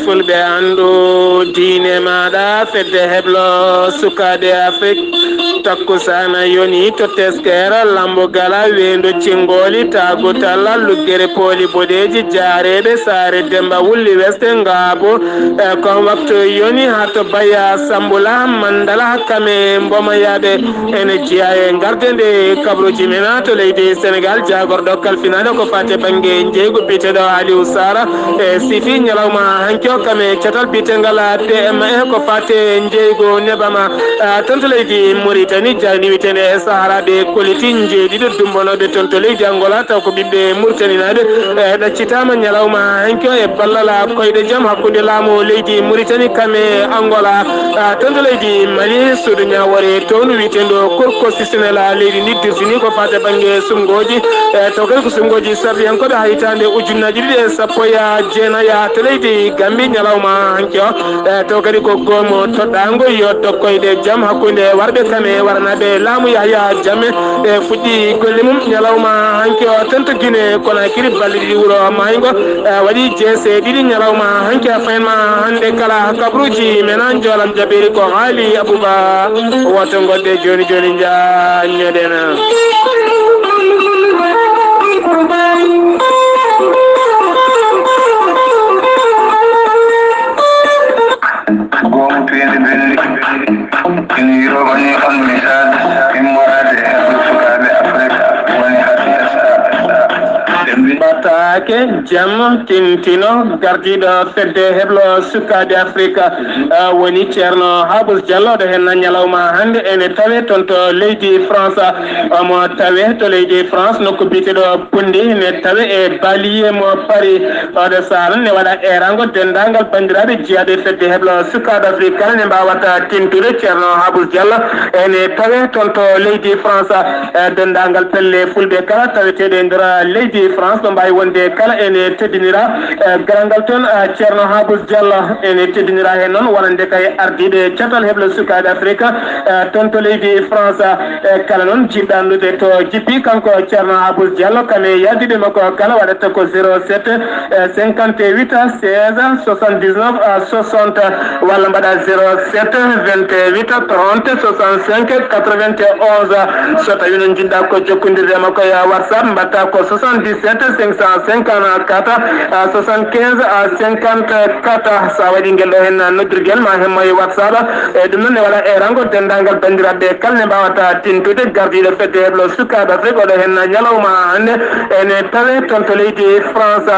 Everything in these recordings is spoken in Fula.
fulɓe andu diine maɗa fedde heblo sukade Afrique takkusana yoni to teskere lambogala wendo cingoli tagotalla luggere poli bodeji jareɓe sare demba wulli weste ngabo kon waktu yoni hato baya sambula mandala kame mbomayaɓe ene jiya e gardede Kabaruuji mena to leydi Sénégal jagorɗo kalfinade ko fate banggue jeygu biteɗo Aliou Sara e sifi ñalawma hanki o kame catal bitengal PME ko fate jeygu nebama tonto leydi Mauritanie jani witene saharaɓe koliti jeeɗiɗo dumbonoɓe tonto leydi Angola taw ko ɓiɓɓe Mauritanianaɓe ɗaccitama ñalawma hanki o e ballala koyɗe jaam hakkude laamu leydi Mauritanie kame Angola tonto leydi Mali suudu ñawore toon witendo cour constitutionnel leydi ndi dirsini ko fate banggue sumgoji taw kadi ko sumgoji sardiyankoɓe ha hitande ujunnaji ɗiɗi e sappo ya jeenaya to leydi Gambie ñalawma hanki o taw kadi ko gomo toɗɗango yoddo koyɗe jaam hakkude warɓe kame waranaɓe laamu Yahya Jammeh e fuɗɗi golle mum ñalawma hanki o tento Guinée Conakry balɗe ɗiɗi wuuro maygo waɗi jeese ɗiɗi ñalawma hanki a fayenma hande kala Kabaruuji mena jolam jaɓiri ko haali Abouba woto godde joni joni jañoɗena gomo piyede belli ina yiromani on misal immorade heblo sukaɓe Afrique woni batake jam tintino gardiɗo fedde heblo sukaɓe Afrique woni ceerno Habous Diallo ɗo hen ñalawma hande ene tawe toon to leydi France omo tawe to leydi France nokku biteɗo Pundi ne tawe e baliye mo Paris oɗo saaha ne waɗa erango dendagal bandiraɓe jeeyaɓe fedde heblo sukaɓe Afrique kala ne mbawata tintude ceerno Habous Diallo ene tawe toon to leydi France dendagal pelle fulɓe kala taweteɗe nder leydi France ɗo mbawi wonde kala ene teddinira garangal toon ceerno Habous Diallo ene teddinira hen noon wonande kay ardiɓe catal heblo sukaɓe Afrique toon to leydi France kala noon jiɗɗo andude to jippi kanko ceerno Habous Diallo kame yaddiɓe makko kala waɗata ko 07 58 16 79 60 walla mbaɗa 07 28 30 65 91 so tawi noon jiɗɗa ko jokkodirde makko ya WhatsApp mbatta ko 77 554 75 54 sa waɗi guel ɗo hen noddirguel ma hemmo e WhatsApp e ɗum noon ne waɗa erango dendagal bandiraɓe kala ne mbawata tintude gardiɗo fedde heblo sukaɓe Afrique oɗo hen ñalawma hande ene tawe toon to leydi France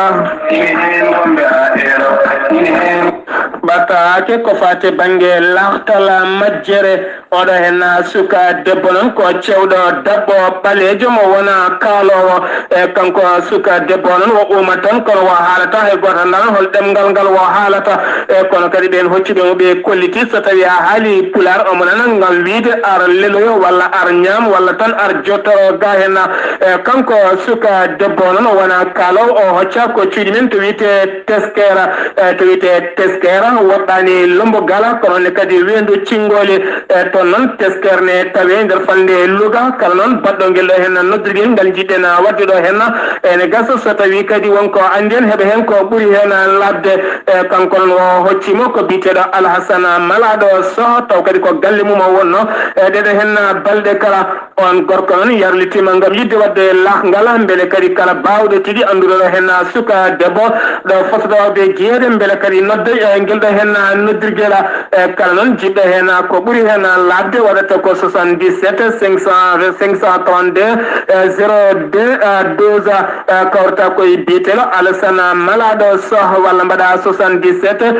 battake ko fate banggue lartal majjere oɗo hen suka debbo noon ko cewɗo dabbo ɓalejo mo wona kaalowo e kanko suka debbo noon wo uma tan kono wo haalata e goto nan hol ɗemngal ngal wo haalata e kono kadi ɓen hocciɓe mo ɓe kolliti so tawi a haali pulaar omo nana ngam wiide ar leloyo walla ar ñaam walla tan ar jottoro ga hen e kanko suka debbo noon o wona kaalowo o hocca ko cuuɗi men to wiyete teskera woɗɗani lombo gala kono ne kadi wendu cingoli toon noon teskere ne tawe nder fande Louga kala noon baɗɗo guel ɗo hen noddirguel ngal jiɗɗen wadde ɗo hen ene gasa so tawi kadi wonko andi en heeɓa hen ko ɓuuri hen labde kanko noon o hoccimo ko biteɗo Alhassane Malaɗo Sow taw kadi ko galle mum o wonno ɗeɗo hen balɗe kala on gorko noon yarlitima gam yidde wadde lakgal beele kadi kala bawɗo tiɗi anduɗo ɗo hen suka debbo ɗo fototoɓe jeeɗe beele kadi nodde guel ɗo hen noddirguel kala noon jiɗɗo hen ko ɓuuri hen labde waɗata ko 77 532 02 12 kawrata koye biteɗo Alassane Malaɗo Sow walla mbaɗa 77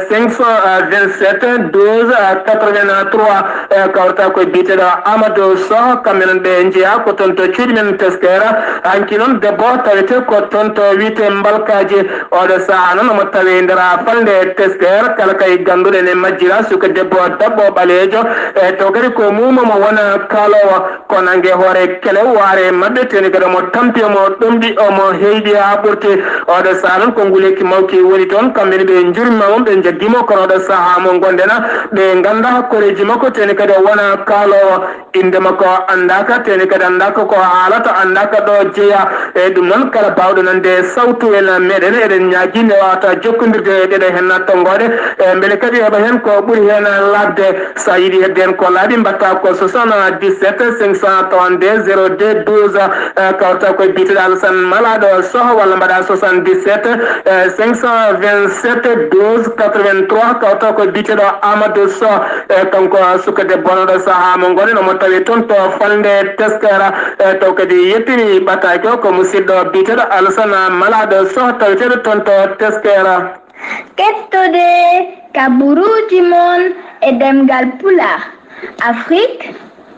527 12 83 kawrata koye biteɗo Amadou Sow kamɓe noon ɓe jeeya ko toon to cuuɗi men teskera hanki noon debbo tawete ko toon to wiite mbalkaji oɗo saaha noon omo tawi nder falde teskere kala kay ganduɗo ene majjira suka debbo dabbo ɓalejo to kadi ko muma mo wona kalowa ko nangue hoore kele waare mabɓe teni kadi mo tampi mo ɗomɗi omo heydi ha ɓurti oɗo saaha noon ko nguleki mawki woni toon kamɓene ɓe jurmimamon ɓe jaggimo kono oɗo saaha mo gondena ɓe ganda hakkoreji makko teni kadi wona kalowa inde makko andaka teni kadi andaka ko haalata andaka ɗo jeeya e ɗum noon kala bawɗo nande sawtu en meɗen eɗen ñaagui nde wawata jokkodirde ɗeɗo hen tongoɗe beele kadi heeɓa hen ko ɓuuri hen labde sa yiiɗi hedde hen ko laaɓi mbatta ko 77 532 02 12 kawta koye biteɗo Alassane Malaɗo Sow walla mbaɗa 77 527 12 83 kawta koye biteɗo Amadou Sow kanko suka debbo oɗo saaha mo gonen omo tawi toon to falde teskara taw kadi yettini ɓattaki o ko musidɗo biteɗo Alassane Malaɗo Sow taweteɗo toon to teskara kettude kabaruuji mon e ɗemngal pulaar Afrique,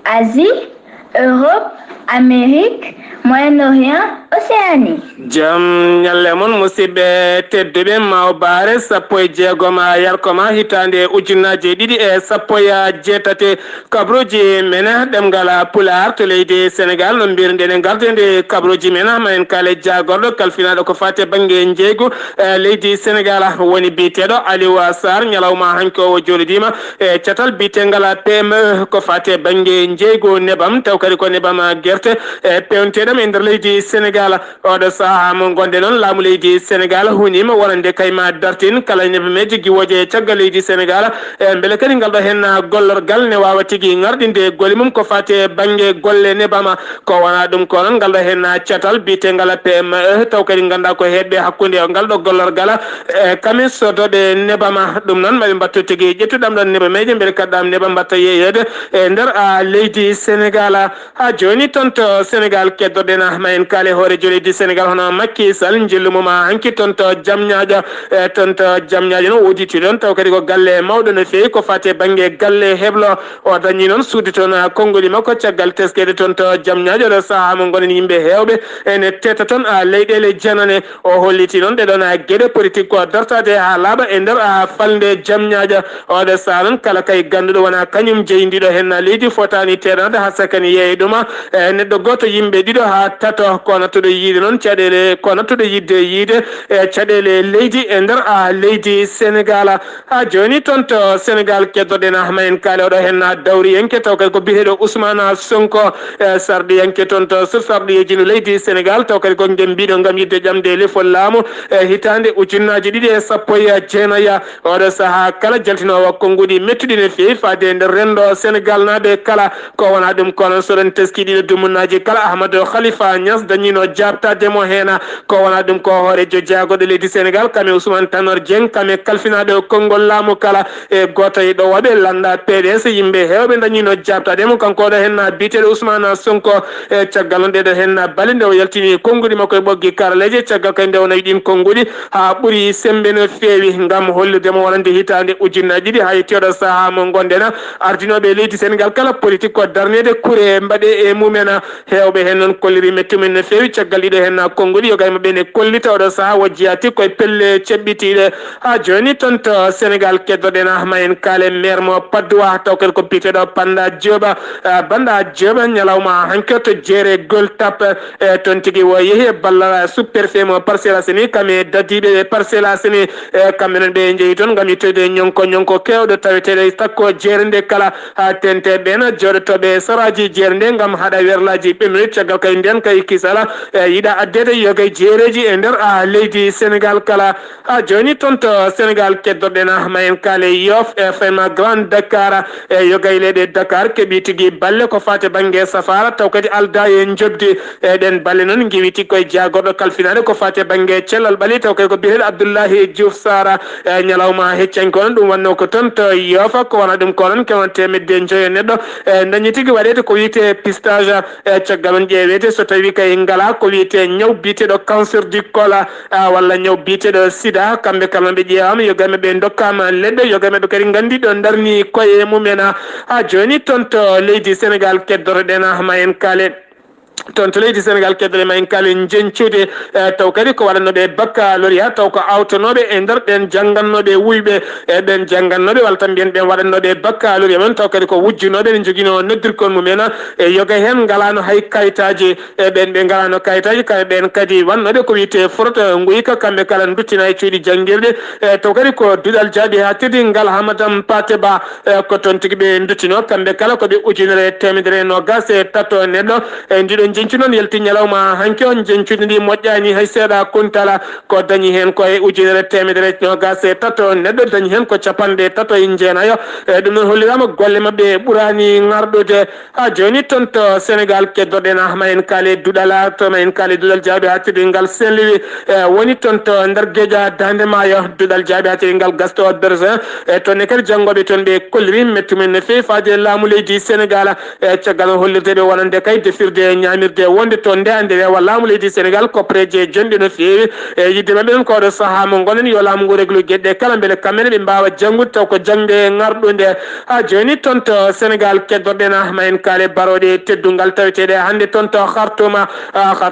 Asie, Europe, Amérique, Moyen-Orient, Océanie. Jam ñalle mon musidɓe tedduɓe mawbaare sappo e jeegom yarkoma hitande ujunnaje ɗiɗi e sappo e jeetati kabaruuji men ɗemngal pulaar to leydi Sénégal no mbirden e gardede kabaruuji men ma en kaale jagorɗo kalfinaɗo ko fate banggue jeygu leydi Sénégal woni biteɗo Aliou Sarr ñalawma hanki o jolidima e catal bitengal PME ko fate banggue jeygu nebam taw kadi ko nebam guerte e pewnteɗam e nder leydi Sénégal oɗo saaha mo gonde noon laamu leydi Sénégal hunima wonande kayma dartin kala neɓe meji guiwoje caggal leydi Sénégal beele kadi ngal ɗo hen gollorgal ne wawa tigui ngardinde golle mum ko fate banggue golle nebama ko wona ɗum ko noon ngal ɗo hen catal bitengal PME taw kadi ganduɗa ko heeɓe hakkude ngal ɗo gollorgal kamin sodoɓe nebama ɗum noon maɓe mbattu tigui ƴettuɗam ɗon neɓa meje beele kadɗam neɓa mbatta yeyede e nder leydi Sénégal ha joni toon to Sénégal keddoɗen ma en kaale hoore joleydi Sénégal hono Macky Sall jillumuma hanki toon to Jamñadio toon to Jamñadio noon woditi ɗon taw kadi ko galle mawɗo no fewi ko fate banggue galle heblo o dañi noon suudi toon konngoli makko caggal teskede toon to Jamñadio ɗo saaha mo gonen yimɓe hewɓe ene teta toon leyɗele janane o holliti noon ɗeɗon gueɗe politique ko dartade ha laaɓa e nder falde Jamñadio oɗo saaha noon kala kay ganduɗo wona kañum jeydiɗo hen leydi fotani teɗade ha sakani yeey ɗuma neɗɗo goto yimɓe ɗiɗo ha tato ko nattuɗo yiide noon caɗele ko nattuɗo yidde yiide e caɗele leydi e nder leydi Sénégal ha joni toon to Sénégal keddoɗen ma en kaale oɗo hen dawriyenke taw kadi ko biyeteɗo Ousmane Sonko sarɗiyanke toon to sur sarɗiyeji no leydi Sénégal taw kadi ko ngem mbiɗo gam yidde ƴamde lefol laamu hitande ujunnaje ɗiɗi e sappo e jeenaya oɗo saaha kala jaltinowo konguɗi mettuɗi no fewi fade nder rendo Sénégal naɓe kala ko wona ɗum kono soɗon teskiɗiɗo dumunnaji kala Ahmadou Khalifa Niass dañino jabtademo hen ko wona ɗum ko hoore jo jagoɗo leydi Sénégal kame Ousmane Tanor Dieng kame kalfinaɗo konngol laamu kala e goto e ɗo waɗe landa PDS yimɓe hewɓe dañino jabtademo kanko ɗo hen biteɗo Ousmane Sonko e caggal on ɗeɗo hen bale nde o yaltini konngudi makko e ɓoggi karaleje caggal kay nde o nawi ɗin konngudi ha ɓuuri sembe no fewi gam holludemo wonande hitande ujunnaje ɗiɗi ha yettiyoɗo saaha mo gondena ardinoɓe leydi Sénégal kala politique ko darnede kuure mbaɗe e mumen hewɓe hen noon kolliri mettumen no fewi caggal ɗiɗo hen konngudi yogay maɓe ne kollita oɗo saaha wojjiyati koye pelle ceɓɓitiɗe ha joni toon to Sénégal keddoɗen ma en kaale maire mo Padoua taw kadi ko biteɗo Banda Dioba Banda Dioba ñalawma hanke to jeere Gueule Tapée toon tigui wo yeehi e ballal sous-préfet mo Parcelles Assainies kame dadiɓe e Parcelles Assainies kamɓe noon ɓe jeeyi toon gam yittoyde ñonko kewɗo taweteɗe takko jeere nde kala ha tenteɓen joɗotoɓe saraji jeere nde gam haɗa werlaji ɓemri caggal kay nden kay kisala yiɗa addede yogay jeereji e nder leydi Sénégal kala ha joni toon to Sénégal keddoɗen ma en kaale Yoff FM Grand Dakar yogay leyɗe Dakar keeɓi tigui balle ko fate banggue safara taw kadi alda e jobdi ɗen balle noon giwiti koye jagorɗo kalfinade ko fate banggue cellal ɓaali taw kadi ko biyeteɗo Abdullahi Diouf Sara ñalawma heccanko on ɗum wanno ko toon to Yoff ko wona ɗum ko noon kewon temedde joyo neɗɗo dañi tigui waɗede ko wiyete pistage caggal on ƴeewete so tawi kay ngala ko wiyete ñaw biteɗo cancer du col walla ñaw biteɗo sida kamɓe kala ɓe ƴeewama yogame ɓe dokkama leɗɗe yogame ɓe kadi gandi ɗo darni koye mumen ha joni toon to leydi Sénégal keddotoɗen ma en kaale toon to leydi Sénégal keddole ma en kali jencude taw kadi ko waɗannoɓe baccalauréat taw ko awtonoɓe e nder ɓen janggannoɓe wuyɓe e ɓen janggannoɓe walla tan mbiyen ɓen waɗannoɓe baccalauréat men taw kadi ko wujjunoɓe ne joguino noddirkon mumen e yoga hen galano hay kayitaji e ɓen ɓe galano kayitaji kamɓe ɓen kadi wannoɓe ko wiyete fraude guyka kamɓe kala duttina e cuuɗi jangguirɗe taw kadi ko duɗal jaaɓi ha tirdi ngal hamadam pate ba ko toon tigui ɓe duttino kamɓe kala koɓe ujunere temedere nogas e tato neɗɗo e ndiɗo jencu noon yalti ñalawma hanke on jencude ndi moƴƴani hay seeɗa kuntala ko dañi hen koye ujunere temedere nogas e tato neɗɗo dañi hen ko capanɗe tato e jeenayo ɗum noon hollirama golle mabɓe ɓuurani ngarɗude ha joni toon to Sénégal keddoɗen ma en kaali duɗala to ma en kaali duɗal jaaɓi ha tirɗi ngal Saint-Louis woni toon to nder gueƴa Dande Maayo duɗal jaaɓi ha tirɗi ngal Gaston Berger e toonne kadi janggoɓe toon ɓe kolliri metti men no fewi faade laamu leydi Sénégal e caggal hollirdeɓe wonande kay defirde ñamirde wonde toon nde ande rewa laamu leydi Sénégal kopreje jonɗe no fewi e yidde mabɓe ɗon ko oɗo saaha mo gonen yo laamu ngu réglu gueɗɗe kala beele kamɓene ɓe mbawa janggude taw ko jangde ngarɗude ha joni toon to Sénégal keddoɗen ma en kaale baroɗe teddungal taweteɗe hannde toon to Khartouma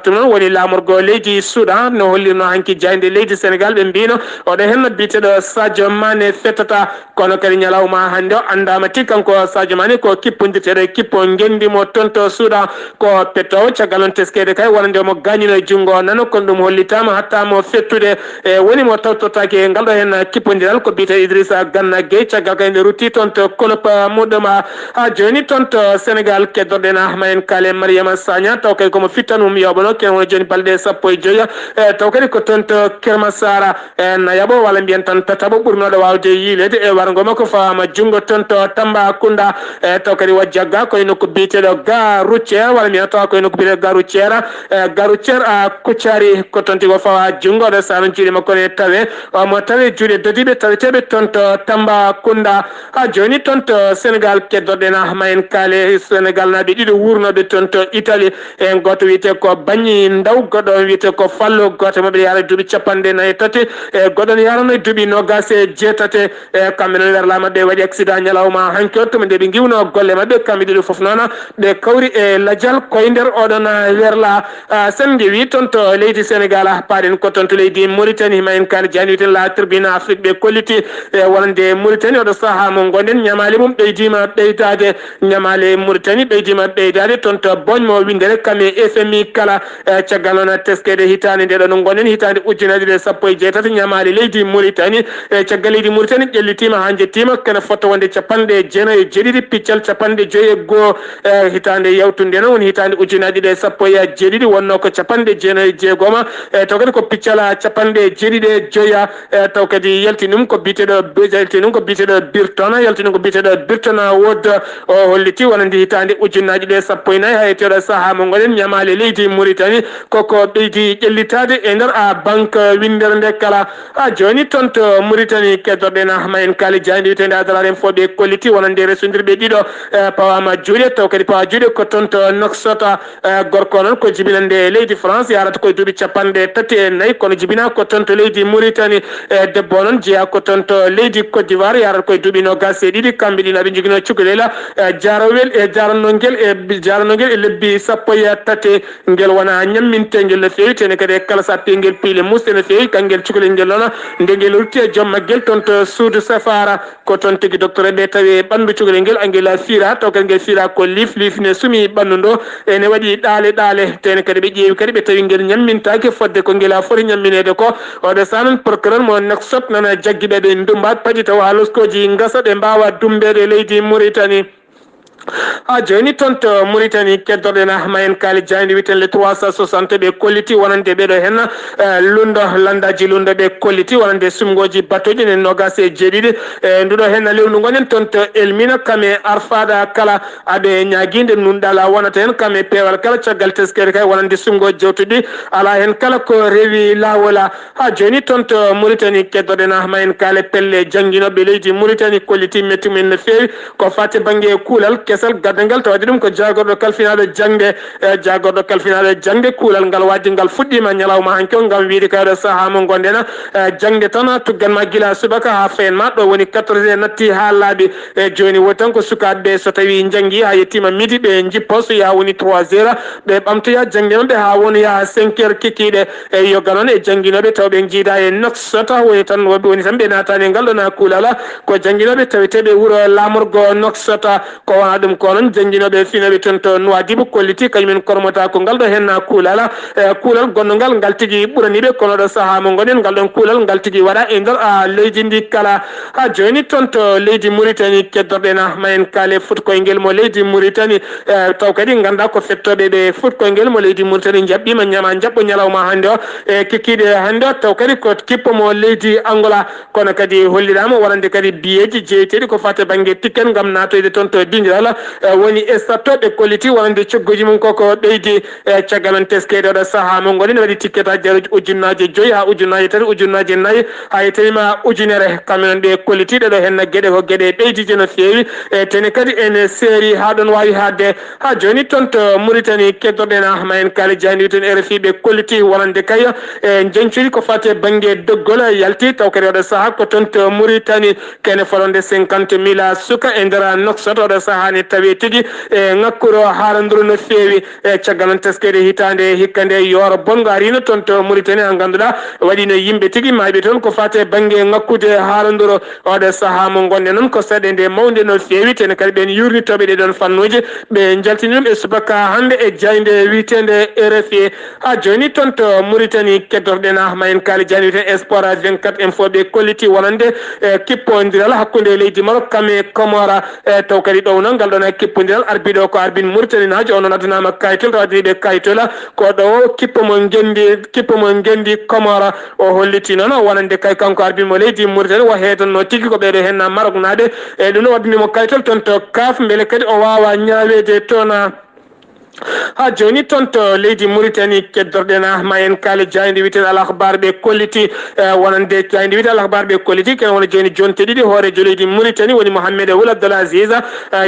noon woni lamorgo leydi Soudan no hollirno hanki jayde leydi Sénégal ɓe mbino oɗo hen biteɗo Sadio Mané fettata kono kadi ñalawma hannde o andama tigui kanko Sadio Mané ko kippodirteɗo kippo gendimo toon to Soudan ko pettowo caggal on teskede kay wonande mo gañino e junggo nano kono ɗum hollitama hattamo fettude e woni mo tawtotake ngal ɗo hen kippodiral ko biyete Idrissa Gana Gueye caggal kay nde rutti toon to kolop muɗum ha joni toon to Sénégal keddoɗen ma en kaale Mariama Sagna taw kadi komo fittanum yoɓano ken woni joni balɗe sappo e joyyi taw kadi ko toon to Kermassara na yaɓo walla mbiyen tan tataɓo ɓurnoɗo wawde yiilede e wargo makko fawama junggo toon to Tambacounda taw kadi wo jagga koye nokku biyeteɗo gare routiére walla mbiyen tawa koye nokku biyeteɗo gare routiére a Koutiari ko toon tigui o fawa junggo oɗo sano juuɗe makko ne tawe mo tawi juuɗe dodiɓe taweteɓe toon to Tambacounda ha joni toon to Sénégal keddoɗen ma en kaale Sénégal naaɓe ɗiɗo wurnoɓe toon to Italie en goto wiyete ko Bagni Ndaw goɗɗo on wiyete ko Fallo goto mabɓe yara duuɓi capanɗe nayyi tati e goɗɗon yarano duuɓi nogas e jeetate e kamɓe noon werla mabɓe waɗi accident ñalawma hanki o tuma nde ɓe giwno golle mabɓe kamɓe ɗiɗo foof noon ɓe kawri e ladial koye nder oɗon werla sen jeewi toon to leydi Sénégal paaɗen ko toon to leydi Mauritanie ma en kaali jani wiyeten la tribune Afrique ɓe kolliti e wonande Mauritanie oɗo saaha mo gonɗen ñamali mum ɓeydima ɓeydade ñamale Mauritanie ɓeydima ɓeydade toon to boñ mo windere kame FMI kala caggal noon teskede hitande nde ɗo no gonɗen hitande ujunere ɗe sappo e jeetati ñamali leydi Mauritanie e caggal leydi Mauritanie ƴellitima ha jettima kene fotta wonde capanɗe jeenayi e jeeɗiɗi piccal capanɗe joyyi e goho hitande yawtunde noon woni hitande ujunere ɗe sappo e jeeɗiɗi wonno ko capanɗe jeenayi e jeegoma taw kadi ko piccal capanɗe jeeɗiɗi e joyya taw kadi yaltinum ko biteɗo Birton yaltinum ko biteɗo Birton Wood o holliti wonande hitande ujunnaji ɗe sappo e nayyi ha yetteɗo saaha mo gonɗen ñamale leydi Mauritanie koko ɓeydi ƴellitade e nder banque windere nde kala ha joni toon to Mauritanie keddoɗen ma en kaali jayde witede adalaren fo ɓe kolliti wonande resodirɓe ɗiɗo pawama juuɗe taw kadi pawa juuɗe ko toon to Nouakchott gorko noon ko jibinande leydi France yarata koye duuɓi capanɗe tati e nayyi kono jibina ko toon to leydi Mauritanie debbo noon jeeya ko toon to leydi Côte d'Ivoire yarata koye duuɓi nogas e ɗiɗi kamɓe ɗi naɓe joguino cukalel jarawel e jaranoguel e lebbi sappo e tati ngel wona ñammintegel no fewi tene kadi kala sa pingel piile muste no fewi kangel cukalel ngel noon nde ngel rutti e jommagel toon to suudu safara ko toon tigui docteur ɓe tawi ɓandu cukalel ngel angel fiira taw kadi ngel fiira ko lifne suumi ɓandu ndo ene waɗi ɗaale tene kadi ɓe ƴeewi kadi ɓe tawi ngel ñammintaki fodde ko ngel foti ñamminede ko oɗo sanon procureur mo Nouakchott nana jagguiɓe ɓe dumbat paadi taw ha loskoji gasa ɗe mbawa dumbede leydi Mauritanie ha joni toon to Mauritanie keddoɗen ma en kaali jayde witen le 360 ɓe kolliti wonande ɓeɗo hen lundo landaji lundo ɓe kolliti wonande sumgoji batoji ne nogas e jeeɗiɗi e nduɗo hen lewnu gonen toon to Elmina kame arfada kala aɓe ñaguide nunɗala wonata hen kame peewal kala caggal teskede kay wonande sumgoji jewtuɗi ala hen kala ko rewi lawola ha joni toon to Mauritanie keddoɗen ma en kaali pelle jangguinoɓe leydi Mauritanie kolliti metti men no fewi ko fate banggue kuulal kesal gaddangal tawde ɗum ko jagorɗo kalfinaɗo jangde kuulal ngal wadde ngal fuɗɗima ñalawma hanke o ngam wiide kawɗo saaha mo gonɗena jangde tan tugganma guila subaka ha fayen ma ɗo woni 4 natti ha laaɓi joni woni tan ko sukaɓeɓe so tawi janggi ha yettima midi ɓe jippo so yaha woni 3 heures ɓe ɓamtoya jangde mabɓe ha woni yaha 5 heures kikkiɗe e yogga noon e jangguinoɓe tawɓe jiida e noksata woni tan woɓe woni tan ɓe natani ngal ɗon ha kuulala ko jangguinoɓe taweteɓe wuuro lamorgo noksata ko wona ɗum ko noon jangguinoɓe finaɓe toon to Nouadhibou kolliti kañumen kormota ko ngal ɗo henna kuulala kuulal gonnogal ngal tigui ɓuraniɓe kono ɗo saaha mo gonen ngal ɗon kuulal ngal tigui waɗa e nder leydi ndi kala ha joni toon to leydi Mauritanie keddorɗena mayen kaale futkoyngel mo leydi Mauritanie taw kadi ganda ko fettoɓe ɓe futkoyngel mo leydi Mauritanie jaɓɓima ñama jaɓɓo ñalawma hande o e kikkiɗe hande o taw kadi ko kippo mo leydi Angola kono kadi holliɗama wonande kadi biyeji jeeyeteɗi ko fate banggue tikken gam natoyde toon to dindiral woni stattoɓe kolliti wonande coggoji mum koko ɓeydi caggal on teskede oɗo saaha mo gonen waɗi ticket a jaruji ujunnaje 5 ha ujunnaje 3 ujunnaje 4 ha yettanima ujunere kamɓe ɓe kollitiɗe ɗo henna gueɗe ko gueɗe ɓeydiji no fewi e tene kadi ene séri ha ɗon wawi hadde ha joni toon to Mauritanie keddorɗena ma en kaali jandi toon RFI ɓe kolliti wonande kay e jencudi ko fate banggue doggol yalti taw kadi oɗo saaha ko toon to Mauritanie kene folonde 50.000 suka e nder noksat oɗo saaha ne tawi tigui e ngakkuro haalanduru no fewi e caggal on teskede hitande hikka nde yooro bongo arino toon to Mauritanie ha ganduɗa waɗino yimɓe tigui mayɓe toon ko fate banggue ngakkude haalanduru oɗo saaha mo gonne noon ko saɗe nde mawde no fewi tene kadi ɓen yurnitoɓe ɗeɗon fannuji ɓe jaltini ɗum e subaka hande e jayde witende RFI ha joni toon to Mauritanie keddorɗena ma en kaali jayde witen espoir 24 info ɓe kolliti wonande kippodiral hakkude leydi Maroc kame Comora taw kadi ɗo noon ngal ɗon kippodiral arbiɗo ko arbin Mauritanie najo on addanama kayitol tawadini ɓe kayitola ko ɗo kippo mo gendi Comora o holliti noon wonande kay kanko arbin mo leydi Mauritanie wo heedanno tigui ko ɓeɗo henna Maroc naɓe e ɗum ɗo waddinimo kayitol toon to kaf beele kadi o wawa ñawede toon ha joni toon to leydi Mauritanie keddorɗena ma en kaali jayde witen al akhbar ɓe kolliti wonande jayde witen al akhbar ɓe kolliti ken wona joni jonte ɗiɗi hoorejo leydi Mauritanie woni Mohamed Ould Abdel Aziz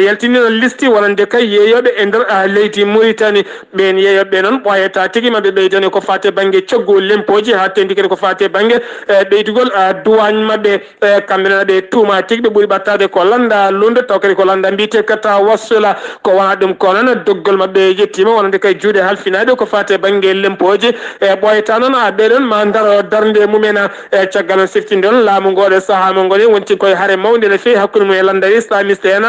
yaltinino listi wonande kay yeeyoɓe e nder leydi Mauritanie ɓen yeeyoɓe noon ɓoyata tigui maɓe ɓeydani ko fate banggue coggu lempoji ha tendi kadi ko fate banggue ɓeydugol douane mabɓe kamɓe noon ɓe tuuma tigui ɓe ɓuuri ɓattade ko landa lunde taw kadi ko landa mbiyete kata wassula ko wona ɗum ko noon doggol mabɓe yettima wonande kay juuɗe halfinaɗe ko fate banggue lempoji e ɓoyata noon ɓeɗon ma daro darde mumen e caggal on siftinde on laamu ngoɗo saaha mo goni wonti koye haare mawde no fewi hakkude mum e landari islamiste en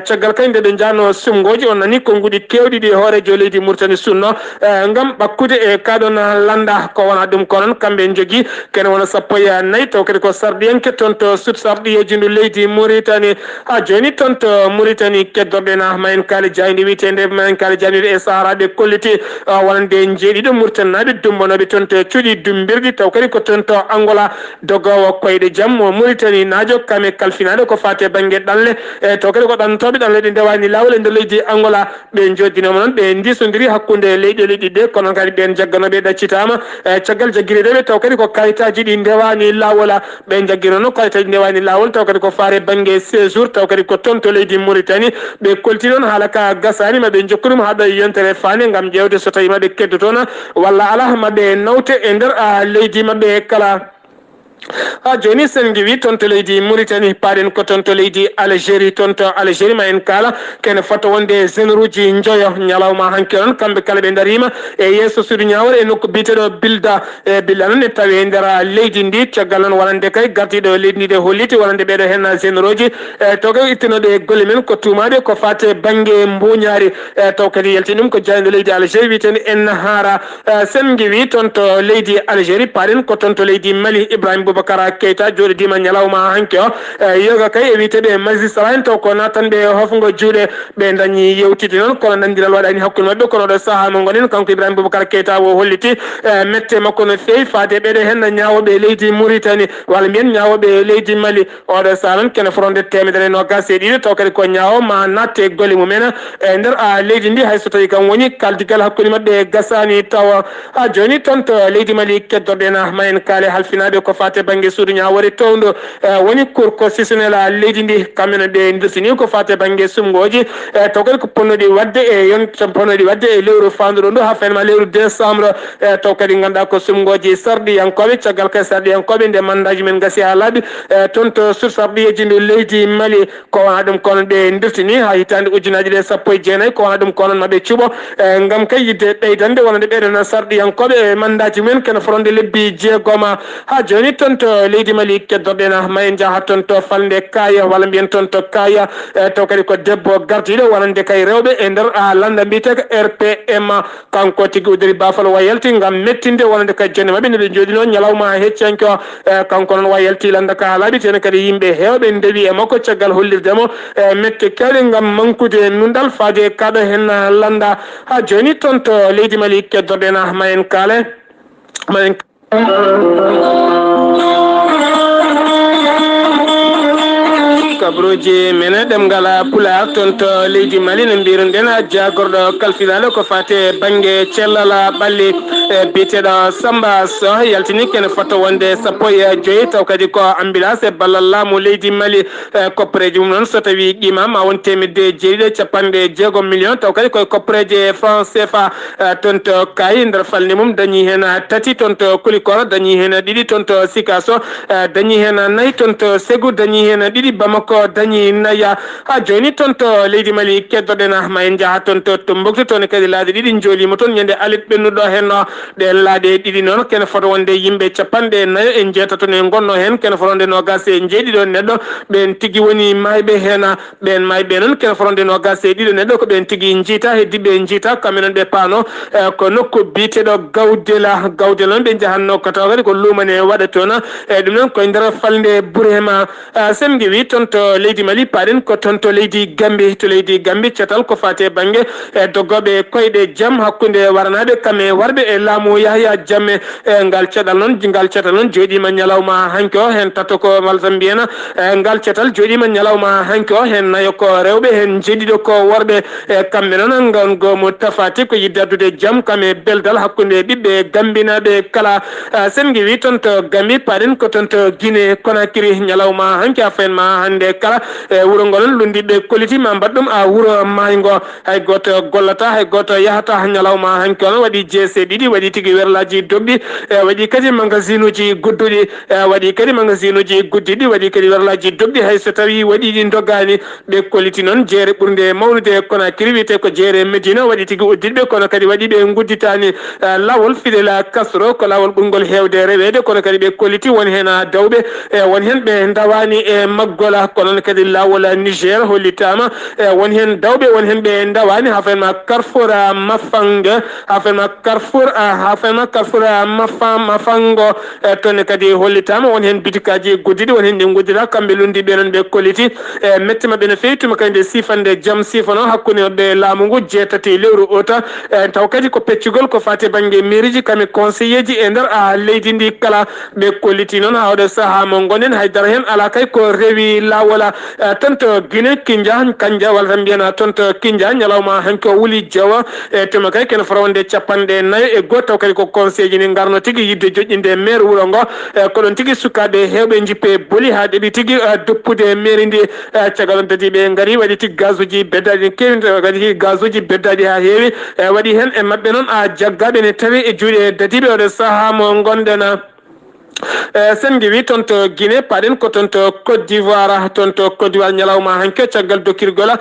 caggal kay nde ɗe jano sumgoji on nani konguɗi kewɗi ɗi hoorejo leydi Mauritanie sunno gam ɓakkude e kaɗon landa ko wona ɗum ko noon kamɓe jogui kene wona 14 taw kadi ko sarɗiyanke toon to sud sarɗiyeji ndu leydi Mauritanie ha joni toon to Mauritanie keddorɗena ma en kaali jayde witende ma en kaali jayde e SaarAɓe kolliti wonande jeeɗiɗo Mauritanie dumbanoɓe toon to cuuɗi dumbirɗi taw kadi ko toon to Angola dogowo koyɗe jaam mo Mauritanie naajo kame kalfinaɗe ko fate banggue ɗanle taw kadi ko ɗantoɓe ɗanle ɗe ndewani lawol e nder leydi Angola ɓe joddinoma noon ɓe disodiri hakkude leyɗele ɗiɗi kono kadi ɓen jagganoɓe ɗaccitama caggal jagguireɗeɓe taw kadi ko kayitaji ɗi ndewani lawol ɓe jagguirono kayitaji ndewani lawol taw kadi ko faare banggue séjour taw kadi ko toon to leydi Mauritanie ɓe kolti noon haala ka gasani maɓe jokku ɗum haɗo yontere fane gam ƴewde so tawi maɓe keddotoon walla ala maɓe nawte e nder leydi maɓɓe kala ha joni sen giwi toon to leydi Mauritanie paɗen ko toon to leydi Algérie toon to Algérie ma en kala kene foto wonde génére uji joyo ñalawma hanke noon kamɓe kala ɓe darima e yesso suudu ñawol e nokku biteɗo bilda e billa noon e tawi e nder leydi ndi caggal noon wonande kay gardiɗo leydi ndi de holliti wonande ɓeɗo hen génére uji taw kadi ittinoɗe golle men ko tumaɗe ko fate banggue mbuñari taw kadi yalti ɗum ko jayɗo leydi Algérie witende en haara sen giwi toon to leydi Algérie paɗen ko toon to leydi Mali Ibrahima Boubacara Keita joɗidima ñalawma hanke o yoga kay e witeɓe magistrat en taw ko natanɓe hofgo juuɗe ɓe dañi yewtide noon kono nandiral waɗani hakkude mabɓe kono ɗo saaha mo gonen kanko Ibrahima Boubacara Keita o holliti mette makko no fewi faade ɓeɗe hen ñawoɓe leydi Mauritanie walla mbiyen ñawoɓe leydi Mali oɗo saaha noon kene foronde 120 taw kadi ko ñawo ma natte golle mumen e nder leydi ndi hayso tawi kam woni kaldigal hakkude mabɓe gasani taw ha joni toon to leydi Mali keddorɗena ma en kaale halfinaɓe ko fate fate banggue suudu ñawori towdo woni kurko sisonela leydi ndi kamɓene ɓe dusini ko fate banggue sumgoji taw kadi ko ponnoɗi wadde e yon ponnoɗi wadde e lewru fanduɗo ndu ha fenema lewru décembre taw kadi ganduɗa ko sumgoji sarɗiyankoɓe caggal kadi sarɗiyankoɓe nde mandaji men gasi ha laaɓi toon to sursarɗiyeji ndu leydi Mali ko wona ɗum kono ɓe dirtini ha hitande ujunaji ɗe 19 ko wona ɗum kono maɓe cuuɓo gam kay yidde ɓeydande wonande ɓeɗon sarɗiyankoɓe e mandaji men kene foronde lebbi jeegoma ha joni toon to leydi Mali keddorɗena ma en jaaha toon to falde kaya walla mbiyen toon to kaya taw kadi ko debbo gardiɗo wonande kay rewɓe e nder landa mbiyeteko RPM kanko tigui udiri bafal wayalti gam mettinde wonande kay joni mabɓe nde ɓe jooɗino ñalawma heccanko kanko noon wayalti landa ka ha laaɓi tene kadi yimɓe hewɓe ndewi e makko caggal hollirdemo mette kewɗe gam mankude nundal faade kaɗo hen landa ha joni toon to leydi Mali keddorɗena ma en kaale ma en Kabaruuji mene ɗemngal pulaar toon to leydi Mali no mbiruɗen jagorɗo kalfinale ko fate banggue cellal ɓalli biteɗo Samba Sow yaltini kene fota wonde 15 taw kadi ko ambulance e ballal laamu leydi Mali koppareji mum noon so tawi qima ma won temedde jeeɗiɗi capanɗe 6 millions taw kadi koye koppareje franc CFA toon to kayi nder falni mum dañi hen 3 toon to Kulikoro dañi hen 2 toon to Sikaso dañi hen 4 toon to Ségou dañi hen 2 Bamako dañi naya ha joni toon to leydi Mali keddoɗen ma en jaaha toon to Tombouctou toon kadi laaɗe ɗiɗi jolima toon ñande alit ɓennuɗo hen ɗe laaɗe ɗiɗi noon kene foto wonde yimɓe 49 e jeetato ne gonno hen kene fotonde nogas e jeeɗiɗo neɗɗo ɓen tigui woni mayɓe hen ɓen mayɓe noon kene fotonde nogas e ɗiɗo neɗɗo ko ɓen tigui jiita heddiɓe jiita kamɓe noon ɓe paano ko nokku biteɗo gawdel noon ɓe jahanno ko taw kadi ko lumane waɗa toon e ɗum noon koye nder falde Bourema sen wi toon to leydi Mali paɗen ko toon to leydi Gambie cetal ko fate banggue e doggoɓe koyɗe jaam hakkude waranaɓe kame warɓe e laamu Yahya Jammeh ngal ceɗal noon jooɗima ñalawma hanki o hen tato ko malta mbiyana ngal cetal jooɗima ñalawma hanki o hen nayo ko rewɓe hen jeeɗiɗo ko worɓe kamɓe noon gon gomo tafati ko yidde addude jaam kame beldal hakkude ɓiɓɓe gambinaɓe kala sen wi toon to Gambie paɗen ko toon to Guinée Conakry ñalawma hanki a fen ma hannde kala e wuro ngol lundiɓe koliti ma mbaɗɗum wuro maygo hay goto gollata hay goto yahata ñalawma hanki on waɗi jeese ɗiɗi waɗi tigui werlaji dobɗi waɗi kadi magasin uji gudduɗi waɗi kadi magasin uji guddiɗi waɗi kadi werlaji dobɗi hay so tawi waɗi ɗi doggani ɓe koliti noon jeere ɓurde mawnude Conakry wiyete ko jeere Médina waɗi tigui uddiɗɓe kono kadi waɗi ɓe gudditani lawol Fidel Castro ko lawol ɓurgol hewde rewede kono kadi ɓe koliti woni hen dawɓe won hen ɓe dawani e maggola kono kadi lawol Niger hollitama woni hen dawɓe woni hen ɓe dawani ha fenma Carrefour Mafanga ha fenma Carrefour Mafango toon kadi hollitama woni hen bitikaji guddiɗi woni hen ɗi guddita kamɓe lundiɓe noon ɓe koliti metti mabɓe no fewi tuma kadi sifande jaam sifano hakkude ɓe laamu ngu 6 lewru ota taw kadi ko peccugol ko fate banggue mairie kami conseiller ji e nder leydi ndi kala ɓe kolliti noon ha oɗo saaha mo gonen haydara hen ala kay ko rewi lawola toon to Guinée Kanja walla tan mbiyana toon to Kindia ñalawma hanki o wuuli Diawa e tuma kay kene fota wonde 4 taw kadi ko conseil ji ni garno tigui yidde joƴƴinde maire wuuro ngo ko ɗon tigui sukaɓe hewɓe jippe booli ha ɗeɓi tigui doppude maire ndi caggal on tati ɓe gaari waɗi tigui gaz uji beddaɗi kewi waɗi tigui gaz uji beddaɗi ha heewi waɗi hen e mabɓe noon jaggaɓe ne tawi e juuɗe dadiɓe oɗo saaha mo gonɗen sen wi toon to Guinée paɗen ko toon to Côte d'Ivoire ñalawma hanke caggal dokkirgol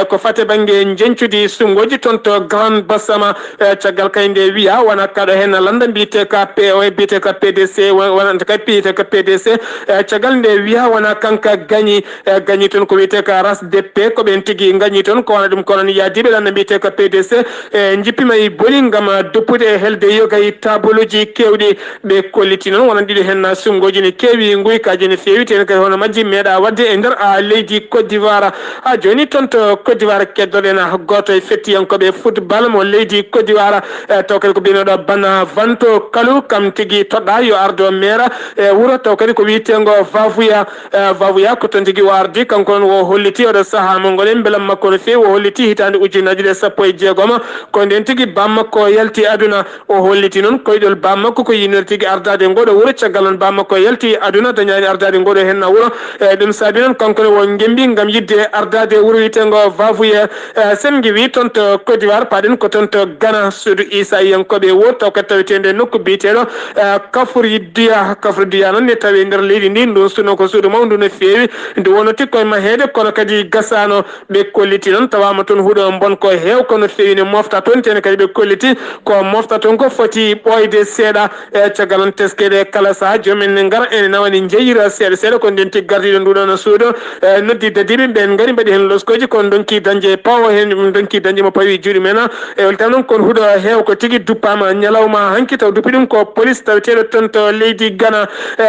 ko fate banggue jencude sungoji toon to Grande Bassama caggal kayde wiya wona kaɗo hen landa mbiyete ka PDC wonanta kay mbiyete ka PDC caggal nde wiya wona kanka gagni toon ko wiyete ka RASDP ko ɓen tigui gagni toon ko wona ɗum ko noon yadiɓe landa mbiyete ka PDC jippima e booli gam doppude e helde yogay taboluji kewɗi ɓe kolliti noon wona ɗiɗo hen sungoji ne kewi guykaji ne fewi ten kadi hono majji meeɗa wadde e nder leydi Côte d'Ivoire ha joni toon to Côte d'Ivoire keddoɗen goto e fettiyankoɓe football mo leydi Côte d'Ivoire taw kadi ko mbinoɗo bana vanto kalu kam tigui toɗɗa yo ardo maire e wuuro taw kadi ko wiyetego Vavouya ko toon tigui o ardi kanko on o holliti oɗo saaha mo gonen beelam makko no fewi o holliti hitande ujunaji ɗe 16 ko nden tigui bammakko yalti aduna o holliti noon koyɗol bammakko ko yinori tigui ardade ngoɗo wuuro caggal caggal non bamma ko yalti aduna dañani ardade ngoɗo hen na wuuro ɗum saabi noon kanko ne won gembi gam yidde ardade wuuro wiyetego vavouye sen giwi toon to Côte d'Ivoire paɗen ko toon to Ghana suudu Issa yankoɓe wuro taw kadi tawetede nokku biteɗo Kafru Diya noon ne tawi nder leydi ndi ndun suno ko suudu mawdu no fewi nde wonoti koye mahede kono kadi gasano ɓe kolliti noon tawama toon huuɗo bon ko heew kono fewi ne mofta toon tene kadi ɓe kolliti ko mofta toon ko foti ɓoyde seeɗa caggal on teskeɗe kala saaha jomumen ne gara ene nawani jeeyira seeɗa seeɗa ko nden tigui gardiɗo nduɗon suudu noddi dadiɓe ɓen gari mbaɗi hen loskoji kono donki dañde pawo hen donki dañde mo pawi juuɗe men e weltare noon kono huuɗo heew ko tigui duppama ñalawma hanki taw duppi ɗum ko police taweteɗo toon to leydi Ghana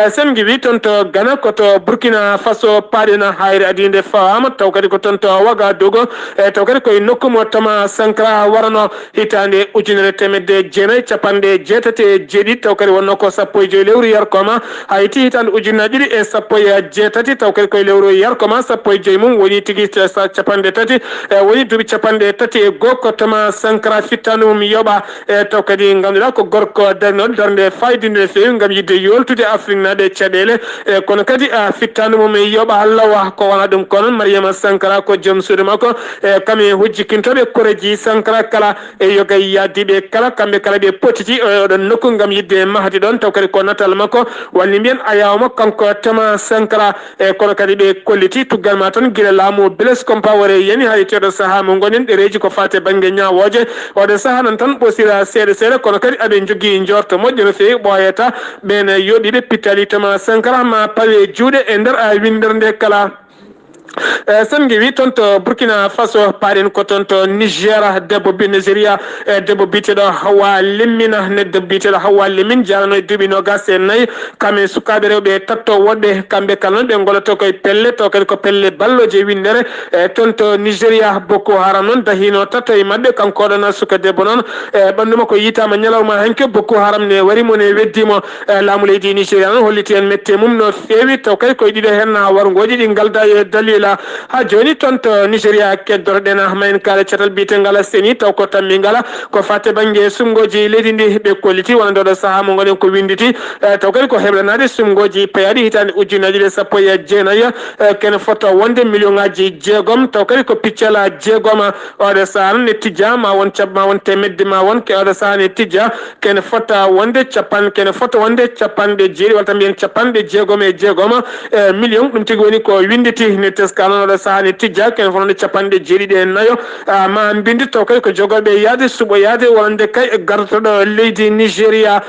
sen giwi toon to Ghana koto Burkina Faso paɗena hayre adide fawama taw kadi ko toon to Ouagadougou taw kadi koye nokku mo Tama Sankara warano hitande ujunere temedde jeenayyi capanɗe jeetati e jeeɗiɗi taw kadi wonno ko sappo e joyi lewru yarkoma ha yetti hitande ujunnaje ɗiɗi e sappo e jeetati taw kadi koye lewru yarkoma sappo e joyi mum woni tigui capanɗe tati woni duuɓi capanɗe tati e goho ko Tama Sankara fittande mum yoɓa taw kadi ganduɗa ko gorko darnoɗo darde fayidinde fewi gam yidde yoltude Afrique naɗe caɗele kono kadi fittande mum yoɓa lawa ko wona ɗum kono Mariama Sankara ko joom suudu makko kami hujjikintoɓe koreji Sankara kala e yogay yaddiɓe kala kamɓe kala ɓe potiti oɗon nokku gam yidde mahdi ɗon taw kadi ko natal makko walli mbiyen ayawma kanko Tama Sankara kono kadi ɓe kolliti tuggal ma toon guila laamu Blaise Compaoré yani ha yetteɗo saaha mo gonen ɗereji ko fate banggue ñawoje oɗo saaha nan tan ɓosira seeɗa seeɗa kono kadi aɓe jogui jorto moƴƴo no fewi ɓoyata ɓen yoɗiɓe pittali Tama Sankara ma pawe juuɗe e nder windere nde kala sen giwi toon to Burkina Faso paɗen ko toon to Niger debbo Nigéria debbo biteɗo Hawa Lemmina ne debbo biteɗo Hawa Lemmin jarano e duuɓi nogas e nayyi kamɓe sukaɓe rewɓe tatto woɗɓe kamɓe kala noon ɓe goloto koye pelle to kadi ko pelle balloje windere toon to Nigéria Boko Haram noon dahino tatto e mabɓe kanko ɗon suka debbo noon ɓanduma ko yitama ñalawma hanke Boko Haram ne warimo ne weddimo laamu leydi Nigéria noon holliti hen mette mum no fewi taw kadi koye ɗiɗo hen wargoji ɗi galda e dalila ha joni toon to Nigéria keddoroɗen mayen kala catal biyetegal seni taw ko tammingala ko fatte banggue sumgoji leydi ndi ɓe kolliti wonande oɗo saaha mo gonen ko winditi taw kadi ko heɓlanade sumgoji payaɗi hitande ujunnaje ɗe sappo e jeenayyi kene foto wonde million ngaji jeegom taw kadi ko piccala jeegom oɗo saaha ne tijja ma won cabma won temedde ma won ke oɗo saaha ne tijja kene fota wonde kene foto wonde capanɗe jeeɗi walla tan mbiyen capanɗe jeegom e jeegom million ɗum tigui woni ko winditi ne teskano oɗo saaha ne tijja kene fonde capanɗe jeeɗiɗi e nayyo ma bindi taw kadi ko jogoɓe yaade suɓoyade wonande kay gartoɗo leydi Nigéria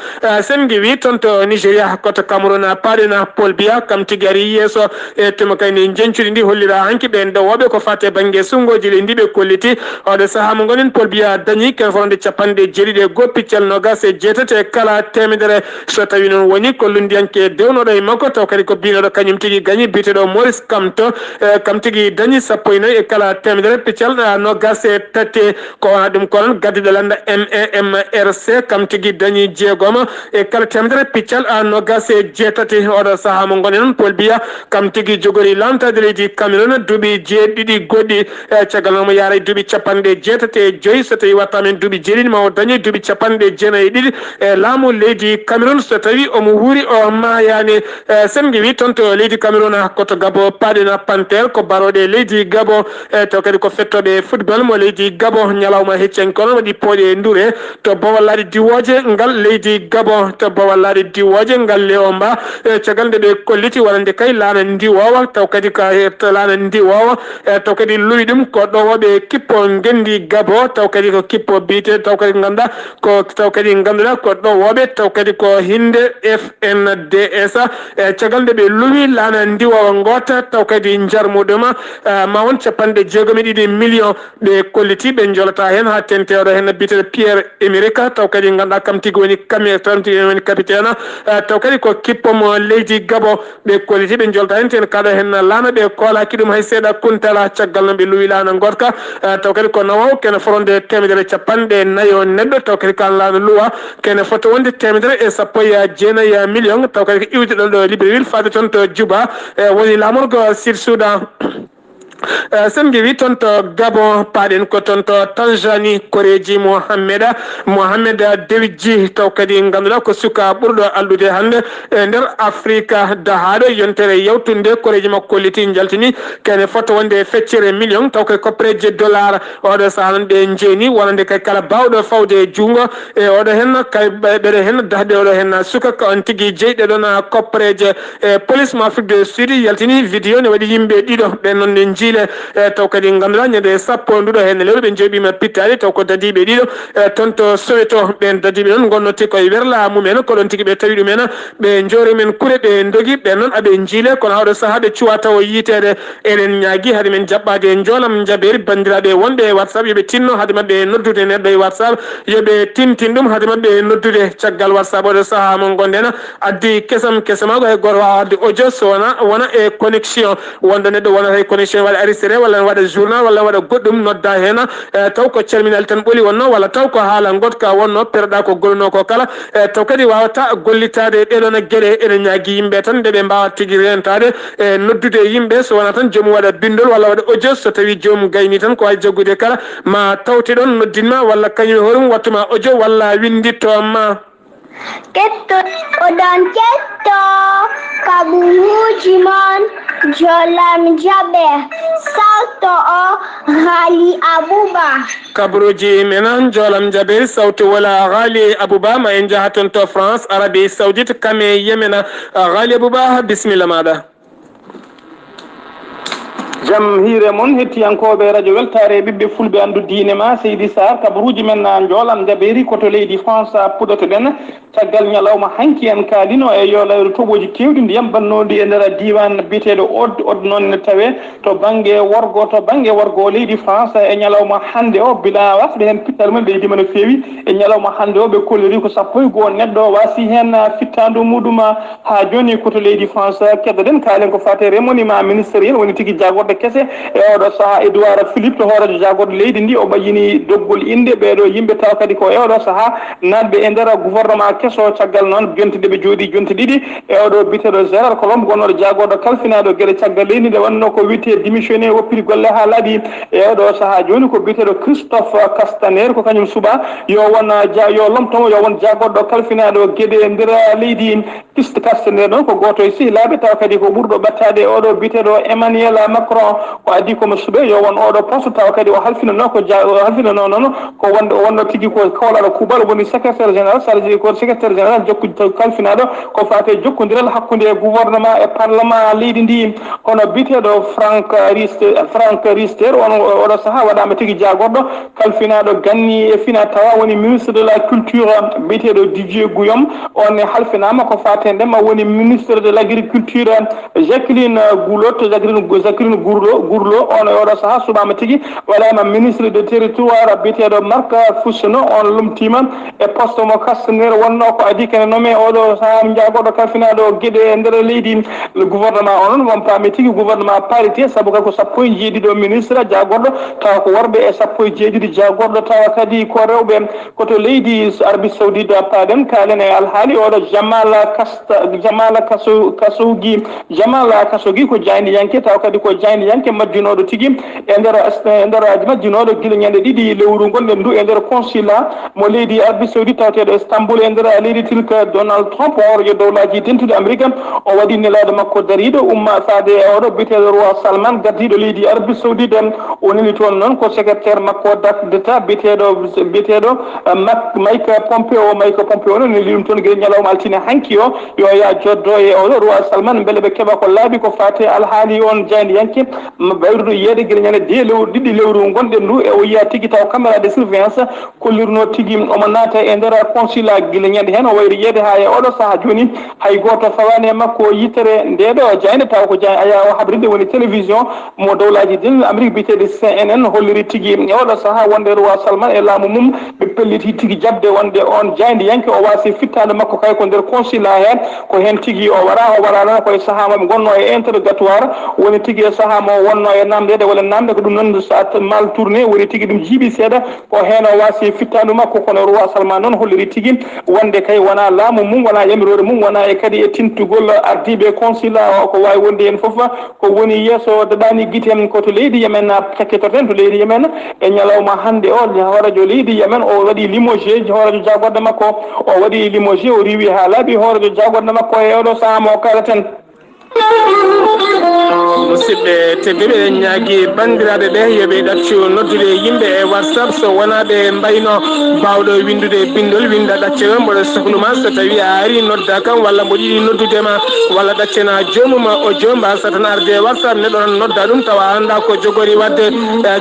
sen giwi toon to Nigéria koto Cameroun paɗena Paul Biya kam tigui ari yeeso e tuma kayni jencuɗi ndi hollira hanki ɓen dowoɓe ko fate banggue sumgoji ɗe ndi ɓe kolliti oɗo saaha mo gonen Paul Biya dañi kene fonde capanɗe jeeɗiɗi e goho piccal nogas e jeetati e kala temedere so tawi noon woni ko lundiyanke dewnoɗo e makko taw kadi ko binoɗo kañum tigui gañi biteɗo Maurice Kamto kam tigui dañi sappo e nayyi e kala temedere piccal nogas e tati ko wona ɗum kono gaddiɗo landa MEMRC kam tigui dañi jeegom e kala temedere piccal nogas e jeetati oɗo saaha mo gonen Paul Biya kam tigui jogori lamtade leydi Cameroun duuɓi jeeɗiɗi goɗɗi caggal noon mo yaara e duuɓi capanɗe jeetati e joyyi so tawi wattamen duuɓi jeeɗiɗi ma o dañi duuɓi capanɗe jeenayyi e ɗiɗi e laamu leydi Cameroun so tawi omo huuri o mayani sen giwi toon to leydi Cameroun koto Gabo paɗena Panter ko baroɗe leydi Gabo taw kadi ko fettoɓe football mo leydi Gabo ñalawma heccen kono waɗi pooɗe ndure to bawallaɗe diwoje ngal leydi Gabo to bawallaɗe diwoje ngal Léomba caggal nde ɓe kolliti wonande kay laana ndiwowa taw kadi ka laana ndiwowa taw kadi luwi ɗum ko ɗowoɓe kippo gendi Gabo taw kadi ko kippo bite taw kadi ganduɗa ko taw kadi ganduɗa ko ɗowoɓe taw kadi ko hinde FNDS caggal nde ɓe luwi laana ndiwowa gota taw kadi jarmuɗuma ma won capanɗe jeegom e ɗiɗi million ɓe kolliti ɓe jolata hen ha tenteɗo hen biteɗo Pierre Emerick taw kadi ganduɗa kam tigui woni woni capitaine taw kadi ko kippomo leydi Gabo ɓe kolliti ɓe jolata hen ten kaɗo hen laana ɓe kolaki ɗum hay seeɗa kuntala caggal no ɓe luwi laana gotka taw kadi ko nawaw kene foronde temedere capanɗe nayyo neɗɗo taw kadi kan laana luwa kene foto wonde temedere e sappo e jeenayyi million taw kadi ko iwde ɗon ɗo Libreville fade toon to Djouba woni lamorgo Sud Soudan sen ngewi toon to Gabon paɗen ko toon to Tanzanie koreji Mohamed Dewji taw kadi ganduɗa ko suka ɓurɗo allude hande e nder Afrique dahaɗo yontere yawtunde koreji makko liti jaltini kene foto wonde feccere million taw koye koppereje dollar oɗo saaha noon ɗe jeeni wonande kay kala bawɗo fawde jungo e oɗo hen kay ɓeɗo hen dahde oɗo hen suka ko on tigui jeyɗe ɗon koppereje e police mo Afrique du Sud yaltini vidéo ne waɗi yimɓe ɗiɗo ɓe noon ne jiile taw kadi ganduɗa ñande sappo nduɗo hen lewru ɓe jeeɓima pittade taw ko dadiɓe ɗiɗo toon to Soweto ɓen dadiɓe noon gonnoti koye werla mumen ko ɗon tigui ɓe tawi ɗumen ɓe joori men kuure ɓe dogui ɓen noon aɓe jiile kono hawɗo saaha ɓe cuwa taw yitede eɗen ñaagui haade men jaɓɓade joolam jaaberi bandiraɓe wonɓe e WhatsApp yooɓe tinno haade mabɓe noddude neɗɗo e WhatsApp yooɓe tintin ɗum haade mabɓe noddude caggal WhatsApp oɗo saaha mo gonɗen addi kesam kesama hay goto wawa adde audio so wona e connexion wonde neɗɗo wonata e connexion waɗa arrêté walla waɗa journal walla waɗa goɗɗum nodda hen taw ko calminal tan ɓooli wonno walla taw ko haala gotka wonno perɗa ko golluno ko kala taw kadi wawata gollitade ɗeɗon gueɗe ene ñaagui yimɓe tan nde ɓe mbawa tigui rentade e noddude yimɓe so wona tan joomum waɗa bindol walla waɗa audio so tawi joomum gayni tan ko wawi jaggude kala ma tawte ɗon noddinma walla kañum horum wattuma audio walla windittoma ketto oɗon ketto kabaruuji mon jolam jaɓe sawto o haali abouba kabaruuji men jolam jaɓe sawto wala haali abouba ma en jaaha toon to France Arabie Saoudite kame yemena haali abouba bisimilla maɗa jam hiire moon hettiyankoɓe radio weltare ɓiɓɓe fulɓe andu diine ma seydi sar kabaruuji men joolam jaɓeri koto leydi France puɗoto ɗen caggal ñalawma hanki en kaalino e yolayro toɓoji kewɗi ndiyam bannodi e nder diwan biteɗo od noon tawe to banggue worgo leydi France e ñalawma hannde o bila wasɓe hen pittal mumen ɓe yidima no feewi e ñalawma hannde o ɓe kolliri ko sappo e goho neɗɗo wasi hen fittandu muɗum ha joni koto leydi France keddoɗen kaalen ko fate remoniement ministériel woni tigui jagorɗo kese e oɗo saaha Edouard Philippe to hoorejo jagorɗo leydi ndi o ɓayini doggol inde ɓeɗo yimɓe taw kadi ko e oɗo saaha nanɓe e nder gouvernement keso caggal noon jonti ɗeɓe jooɗi jonti ɗiɗi e oɗo biteɗo Gérard Colombe gonnoɗo jagorɗo kalfinaɗo gueɗe caggal leydi nde wanno ko wiite démissionné woppiri golle ha laaɓi e oɗo saaha joni ko biteɗo Christophe Castaner ko kañum suuɓa yo lomtomo yo won jagorɗo kalfinaɗo gueɗe nder leydi piste Castaner noon ko goto e sehilaaɓe taw kadi ko ɓurɗo ɓattade oɗo biteɗo Emmanuel Macron ko addi komo suuɓe yo won oɗo poste taw kadi o halfinano noon ko wonno tigui ko kawlaɗo kuuɓal woni secrétaire général chargé ko secrétaire général jokkude kalfinaɗo ko fate jokkodiral hakkude gouvernement e parlement leydi ndi hono biteɗo Franck Riester on oɗo saaha waɗama tigui jagorɗo kalfinaɗo ganni e fina tawa woni ministre de la culture biteɗo Didier Gouillom on halfinama ko fate ndema woni ministre de l' agriculture Jacqueline Gourlo on oɗo saaha suɓama tigui waɗama ministre de territoire biteɗo Marc Foussino on lumtima e poste mo Castaner wonno ko adi kene nommé oɗo saaha jagorɗo kalfinaɗo gueɗe e nder leydi le gouvernement o noon won paami tigui gouvernement parité saabu kay ko sappo e jeeɗiɗo ministre jagorɗo tawa ko worɓe e sappo e jeeɗiɗo jagorɗo tawa kadi ko rewɓe koto leydi Arabie Saoudite paɗen kaalen e alhaali oɗo Jamal Khashoggi ko jayndi yanke taw kadi ko jayndi yanke majjunoɗo tigui e nder majjunoɗo guila ñande ɗiɗi lewru gonɗen ndu e nder consulat mo leydi Arabie Saoudite taweteɗo Istanbul e nder leydi tilka Donald Trump oɗo dowlaji tentude Amérique o waɗi nelaɗo makko dariɗo umma fade e oɗo biteɗo roi Salman gardiɗo leydi Arabie Saoudite o neli toon noon ko secrétaire makko d'état biteɗo Mike Pompeo noon neli ɗum toon gueɗe ñalawma altine hanki o yo ya joddo e oɗo roi Salman beele ɓe keeɓa ko laaɓi ko fate alhaali on jayndi yanke ɓayruɗo yeede gueɗe ñande ɗiɗi lewru gonɗen ndu e o yiya tigui taw caméra de surveillance kollirno tigui omo naata e nder consulat guila ñande hen o wayri yeede ha e oɗo saaha joni hay goto fawani e makko yitere ndeɗo jayde taw ko aya o habride woni télévision mo dowlaji del Amérique biteɗe CNN holliri tigui e oɗo saaha wonde roi Salman e laamu mum ɓe pelliti tigui jabde wonde on jayde yanke o wasi fittade makko kay ko nder consulat hen ko hen tigui o wara koye saaha moɓe gonno e interrogatoire woni tigui e saaha mo wonno e namdede walla namde ko ɗum noon sa mal tourné woni tigui ɗum jiiɓi seeɗa ko hen o wasi fittandu makko kono roi Salman noon holliri tigui wonde kay wona laamu mum wona yamirore mum wona e kadi e tintugol ardiɓe consulat o ko wawi wonde hen foof ko woni yesso daɗani guitem koto leydi Yemen cakkitoten to leydi Yemen e ñalawma hannde o horajo leydi Yemen o waɗi limogé horajo jagorɗo makko o waɗi limogé o riwi ha laaɓi horajo jagorɗo makko e oɗo saaha mo kalaten musidɓe tedduɓe en ñaagui bandiraɓe ɓe yooɓe ɗaccu noddude yimɓe e WhatsApp so wona ɓe mbayno mbawɗo windude bindol winda ɗacce o mboɗo sohluma so tawi a ari nodda kam walla mbo yiɗi noddudema walla ɗaccena jomum o jom mbasa tan arde e WhatsApp neɗɗo tan nodda ɗum tawa anda ko jogori wadde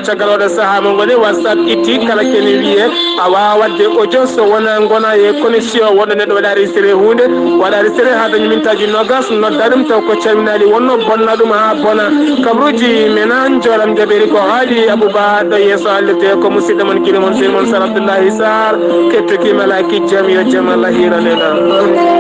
caggal oɗo saaha mo goni WhatsApp itti kala kene wiye a wawa wadde audio so wona gona e connexion woɗɗo neɗɗo waɗa registré hunde waɗa registré ha dañi mintaji nogas nodda ɗum taw ko calminali wonno bonna ɗum ha bona Kabaruuji menan joɗam jaɓeri ko haali Abouba ɗo yesso hallirte ko musidɗo mon guila mon seni mon SaarAbdullaahi Saar kettokima laki jaam yo jaam Allah hiranena